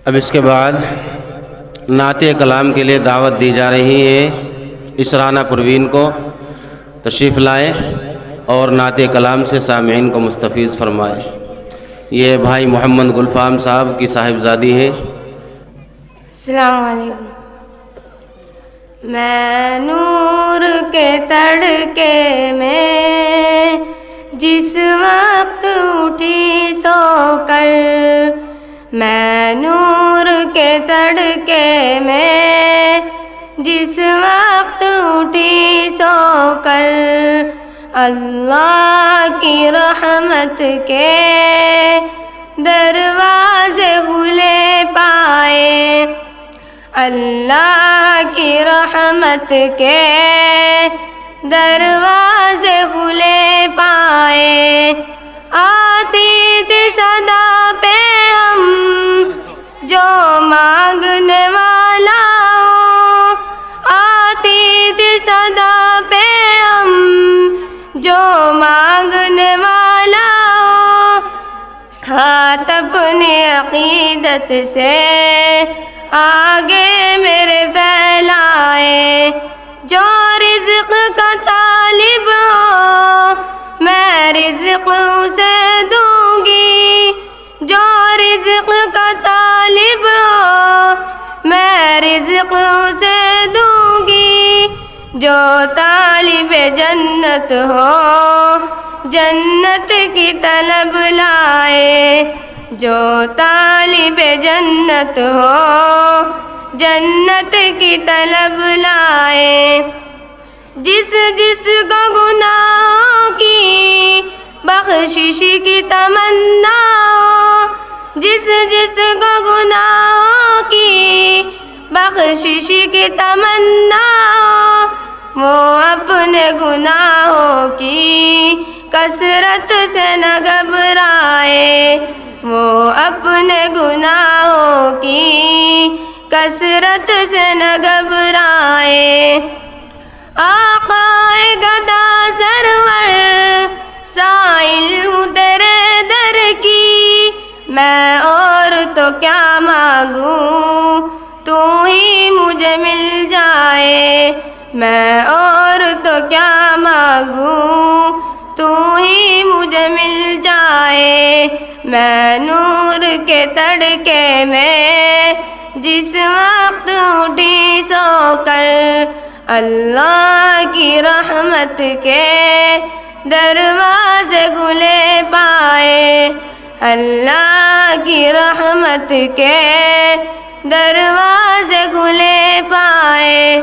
اب اس کے بعد نعت کلام کے لیے دعوت دی جا رہی ہے۔ اسرانہ پروین کو تشریف لائیں اور نعت کلام سے سامعین کو مستفیض فرمائیں۔ یہ بھائی محمد گلفام صاحب کی صاحبزادی ہے۔ السلام علیکم۔ میں نور کے تڑکے میں جس وقت اٹھی سو کر، میں نور کے تڑکے میں جس وقت اٹھی سو کر، اللہ کی رحمت کے دروازے کھلے پائے، اللہ کی رحمت کے دروازے کھلے پائے۔ آتی تھی صدا پہ ہم جو مانگنے والا ہو، آتی تھی صدا پہ ہم جو مانگنے والا ہو، ہاتھ اپنی عقیدت سے آگے میرے پھیلائے۔ جو رزق کا طالب ہو میں رزق اسے دوں گی، جو رزق کا طالب ہو میں رزق اسے دوں گی، جو طالب جنت ہو جنت کی طلب لائے، جو طالب جنت ہو جنت کی طلب لائے۔ جس جس کو گناہوں کی بخشش کی تمنا ہو، جس جس کو گناہوں کی بخشش کی تمنا ہو، وہ اپنے گناہوں کی کثرت سے نہ گھبرائے، وہ اپنے گناہوں کی کثرت سے نہ گھبرائے۔ آقا گدا سرور سائل ہوں تیرے در کی، میں اور تو کیا مانگوں تو ہی مجھے مل جائے، میں اور تو کیا مانگوں تو ہی مجھے مل جائے۔ میں نور کے تڑکے میں جس وقت اٹھی سو کر، اللہ کی رحمت کے دروازے کھلے پائے، اللہ کی رحمت کے دروازے کھلے پائے۔